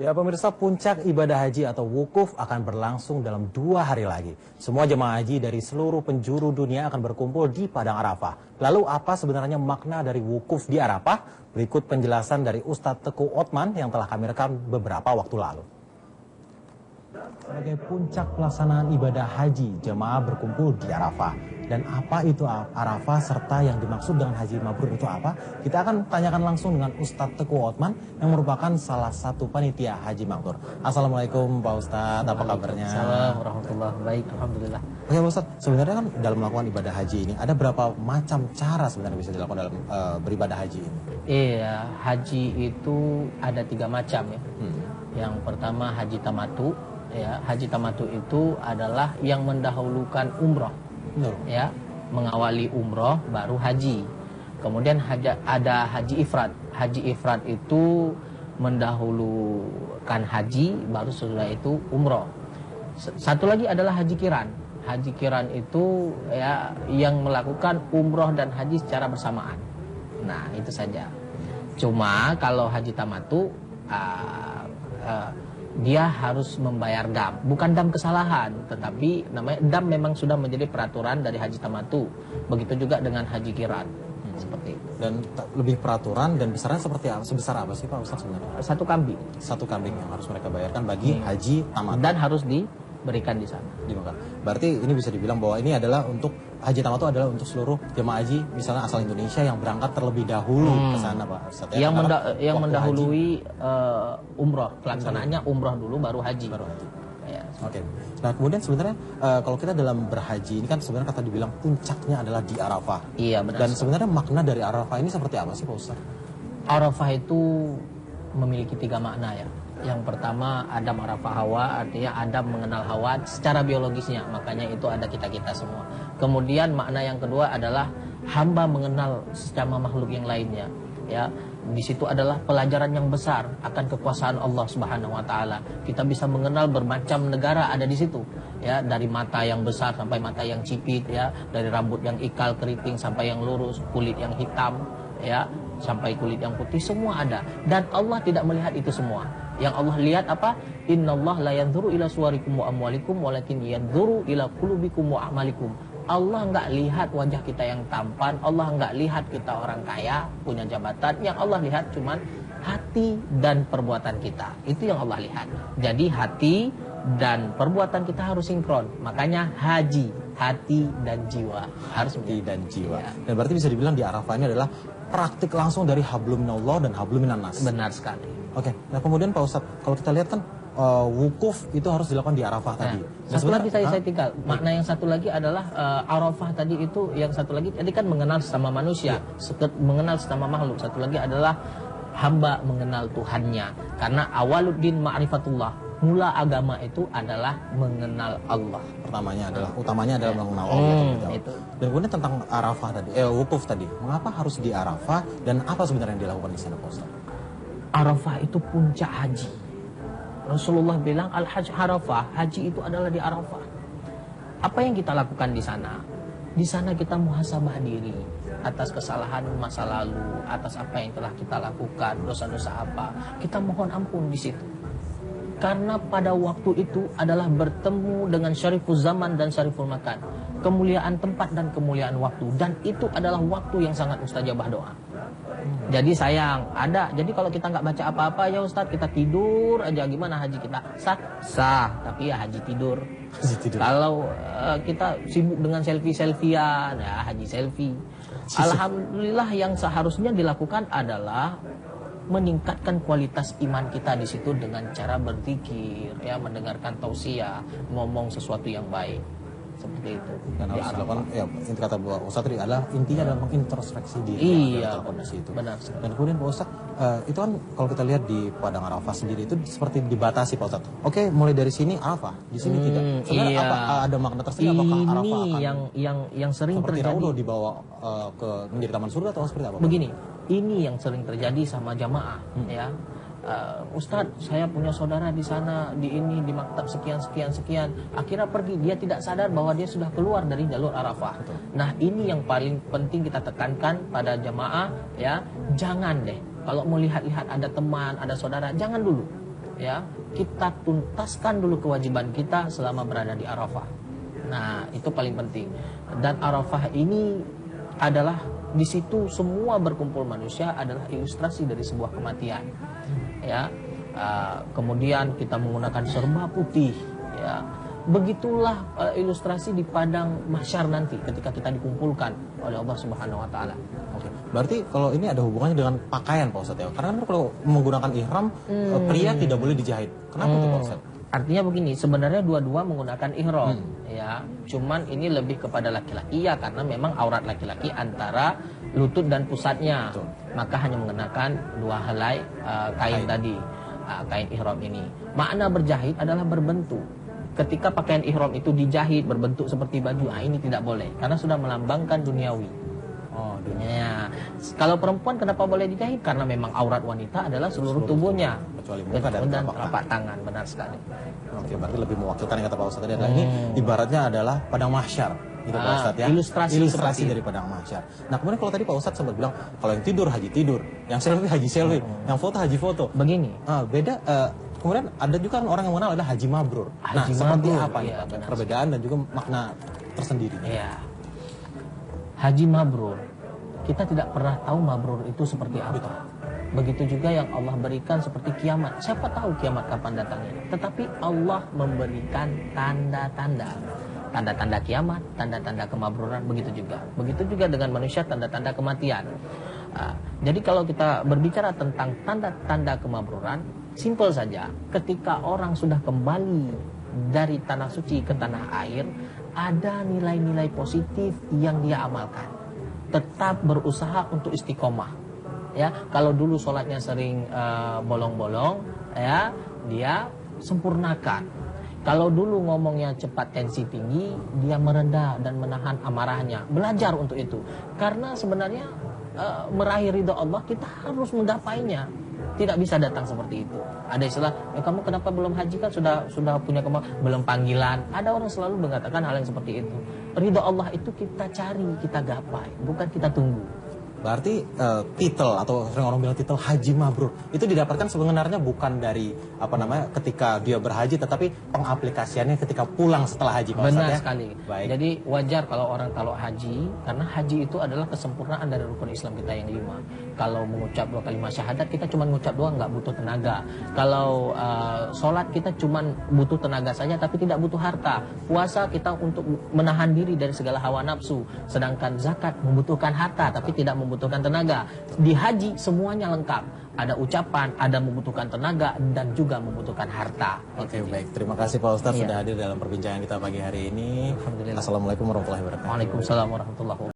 Ya pemirsa, puncak ibadah haji atau wukuf akan berlangsung dalam 2 hari lagi. Semua jemaah haji dari seluruh penjuru dunia akan berkumpul di Padang Arafah. Lalu apa sebenarnya makna dari wukuf di Arafah? Berikut penjelasan dari Ustadz Teguh Othman yang telah kami rekam beberapa waktu lalu. Sebagai puncak pelaksanaan ibadah haji, jemaah berkumpul di Arafah. Dan apa itu Arafah serta yang dimaksud dengan haji mabrur itu apa? Kita akan tanyakan langsung dengan Ustadz Teguh Othman yang merupakan salah satu panitia haji mabrur. Assalamualaikum Pak Ustadz, apa kabarnya? Assalamualaikum warahmatullahi wabarakatuh. Baik, alhamdulillah. Oke Pak Ustadz, sebenarnya kan dalam melakukan ibadah haji ini ada berapa macam cara sebenarnya bisa dilakukan dalam beribadah haji ini? Iya, haji itu ada 3 macam ya. Yang pertama haji tamatu. Ya, haji tamatu itu adalah yang mendahulukan umroh. Ya, mengawali umroh baru haji. Kemudian ada haji ifrad. Haji ifrad itu mendahulukan haji baru setelah itu umroh. Satu lagi adalah haji kiran. Haji kiran itu ya yang melakukan umroh dan haji secara bersamaan. Nah, itu saja. Cuma kalau haji tamatu dia harus membayar dam, bukan dam kesalahan, tetapi namanya dam memang sudah menjadi peraturan dari haji tamatu. Begitu juga dengan haji kiran, seperti itu. Dan lebih peraturan dan besarnya seperti apa? Sebesar apa sih Pak Ustadz sebenarnya? 1 kambing. 1 kambing yang harus mereka bayarkan bagi haji tamatu. Dan harus diberikan di sana. Di Mekah. Berarti ini bisa dibilang bahwa ini adalah untuk haji tamatu adalah untuk seluruh jemaah haji misalnya asal Indonesia yang berangkat terlebih dahulu ke sana Pak Ustadz. Yang mendahului umroh, pelaksanaannya umroh dulu baru haji. Baru haji. Ya. Oke. Nah kemudian sebenarnya kalau kita dalam berhaji ini kan sebenarnya kata dibilang puncaknya adalah di Arafah. Iya benar. Dan sebenarnya makna dari Arafah ini seperti apa sih Pak Ustadz? Arafah itu memiliki 3 makna ya. Yang pertama Adam Arafah Hawa, artinya Adam mengenal Hawa secara biologisnya, makanya itu ada kita-kita semua. Kemudian makna yang kedua adalah hamba mengenal sesama makhluk yang lainnya. Ya, di situ adalah pelajaran yang besar akan kekuasaan Allah Subhanahu wa taala. Kita bisa mengenal bermacam negara ada di situ. Ya, dari mata yang besar sampai mata yang sipit ya, dari rambut yang ikal keriting sampai yang lurus, kulit yang hitam ya, sampai kulit yang putih, semua ada. Dan Allah tidak melihat itu semua. Yang Allah lihat apa? Innallaha la yanzuru ila suwarikum wa amwalikum walakin yanzuru ila qulubikum wa a'malikum. Allah enggak lihat wajah kita yang tampan, Allah enggak lihat kita orang kaya, punya jabatan. Yang Allah lihat cuman hati dan perbuatan kita. Itu yang Allah lihat. Jadi hati dan perbuatan kita harus sinkron. Makanya haji, hati dan jiwa harus hati dan jiwa. Ya. Dan berarti bisa dibilang di Arafah ini adalah praktik langsung dari hablum minallah dan hablum minannas. Benar sekali. Oke. Nah kemudian Pak Ustadz, kalau kita lihat kan wukuf itu harus dilakukan di Arafah tadi. Nah, satu lagi saya tinggal. Makna yang satu lagi adalah Arafah tadi itu, yang satu lagi tadi kan mengenal sesama manusia, mengenal sesama makhluk. Satu lagi adalah hamba mengenal Tuhannya. Karena awaluddin ma'rifatullah. Mula agama itu adalah mengenal Allah. Utamanya adalah mengenal Allah. Itu. Dan kemudian tentang Arafah tadi, wukuf tadi. Mengapa harus di Arafah dan apa sebenarnya yang dilakukan di sana Pak Ustadz? Arafah itu puncak haji. Rasulullah bilang al-hajj Arafah, haji itu adalah di Arafah. Apa yang kita lakukan di sana? Di sana kita muhasabah diri atas kesalahan masa lalu, atas apa yang telah kita lakukan, dosa-dosa apa. Kita mohon ampun di situ. Karena pada waktu itu adalah bertemu dengan syariful zaman dan syariful makan. Kemuliaan tempat dan kemuliaan waktu. Dan itu adalah waktu yang sangat mustajabah doa. Jadi sayang, ada. Jadi kalau kita nggak baca apa-apa ya Ustadz, kita tidur aja, gimana haji kita? Sah? Sah, tapi ya haji tidur. Kalau kita sibuk dengan selfie-selfian, ya haji selfie. Alhamdulillah yang seharusnya dilakukan adalah meningkatkan kualitas iman kita di situ dengan cara berzikir, ya, mendengarkan tausiah, ngomong sesuatu yang baik. Seperti itu. Dan harus dilakukan, ya inti kata Pak Ustadz tadi adalah intinya adalah mengintrospeksi diri. Iya, kondisi itu. Benar. Dan kemudian Pak Ustadz, itu kan kalau kita lihat di Padang Arafah sendiri itu seperti dibatasi Pak Ustadz. Oke, mulai dari sini Arafah, di sini tidak. Sebenarnya iya. apa ada makna tersendiri? Apakah Arafah akan yang sering seperti terjadi Raudo dibawa ke menjadi taman surga atau seperti apa? Begini, ini yang sering terjadi sama jamaah, ya. Ustadz, saya punya saudara di sana, di maktab sekian. Akhirnya pergi, dia tidak sadar bahwa dia sudah keluar dari jalur Arafah. Nah, ini yang paling penting kita tekankan pada jamaah, ya. Jangan deh, kalau mau lihat-lihat ada teman, ada saudara, jangan dulu. ya, kita tuntaskan dulu kewajiban kita selama berada di Arafah. Nah, itu paling penting. Dan Arafah ini adalah, di situ semua berkumpul manusia adalah ilustrasi dari sebuah kematian. Ya, kemudian kita menggunakan serba putih. Ya, begitulah ilustrasi di padang mahsyar nanti ketika kita dikumpulkan oleh Allah Subhanahu Wa Taala. Oke. Berarti kalau ini ada hubungannya dengan pakaian Pak Ustadz ya? Karena kan kalau menggunakan ihram pria tidak boleh dijahit. Kenapa tuh Pak Ustadz? Artinya begini, sebenarnya dua-dua menggunakan ihram, ya. Cuman ini lebih kepada laki-laki ya, karena memang aurat laki-laki antara lutut dan pusatnya. Betul. Maka hanya mengenakan dua helai kain tadi, kain ihram ini. Makna berjahit adalah berbentuk. Ketika pakaian ihram itu dijahit berbentuk seperti baju, ini tidak boleh karena sudah melambangkan duniawi. Oh, Ya. Kalau perempuan kenapa boleh dijahit? Karena memang aurat wanita adalah seluruh tubuhnya, kecuali muka dan telapak tangan. Benar sekali. Oke, berarti lebih mewakilkan yang kata Pak Ustadz tadi adalah ini ibaratnya adalah padang mahsyar. Gitu Pak Ustadz ya. Ilustrasi dari padang mahsyar. Nah, kemudian kalau tadi Pak Ustadz sempat bilang kalau yang tidur haji tidur, yang selfie haji selfie, yang foto haji foto. Begini. Beda. Kemudian ada juga kan orang yang mengenal adalah haji mabrur. Haji seperti mabrur, apa nih iya, Pak? benar. Perbedaan dan juga makna tersendiri. Iya. Haji mabrur. Kita tidak pernah tahu mabrur itu seperti apa. Begitu juga yang Allah berikan seperti kiamat. Siapa tahu kiamat kapan datangnya. Tetapi Allah memberikan tanda-tanda. Tanda-tanda kiamat, tanda-tanda kemabruran, begitu juga. Begitu juga dengan manusia, tanda-tanda kematian. Jadi kalau kita berbicara tentang tanda-tanda kemabruran, simpel saja. Ketika orang sudah kembali dari tanah suci ke tanah air, ada nilai-nilai positif yang dia amalkan. Tetap berusaha untuk istiqomah. Ya, kalau dulu sholatnya sering bolong-bolong, ya, dia sempurnakan. Kalau dulu ngomongnya cepat tensi tinggi, dia mereda dan menahan amarahnya. Belajar untuk itu. Karena sebenarnya meraih ridho Allah kita harus menggapainya. Tidak bisa datang seperti itu. Ada istilah, kamu kenapa belum haji kan sudah punya belum panggilan. Ada orang selalu mengatakan hal yang seperti itu. Ridho Allah itu kita cari, kita gapai, bukan kita tunggu. Berarti titel atau sering orang bilang titel haji mabrur itu didapatkan sebenarnya bukan dari ketika dia berhaji, tetapi pengaplikasiannya ketika pulang setelah haji. Benar sekali. Baik. Jadi wajar kalau orang haji, karena haji itu adalah kesempurnaan dari rukun Islam kita yang 5. Kalau mengucap 2 kalimat syahadat kita cuma mengucap doang, nggak butuh tenaga. Kalau sholat kita cuma butuh tenaga saja, tapi tidak butuh harta. Puasa kita untuk menahan diri dari segala hawa nafsu. Sedangkan zakat membutuhkan harta, tapi tidak membutuhkan tenaga. Di haji semuanya lengkap. Ada ucapan, ada membutuhkan tenaga, dan juga membutuhkan harta. Oke, baik. Terima kasih Pak Ustadz Iya. sudah hadir dalam perbincangan kita pagi hari ini. Alhamdulillah. Assalamualaikum warahmatullahi wabarakatuh. Waalaikumsalam warahmatullahi wabarakatuh.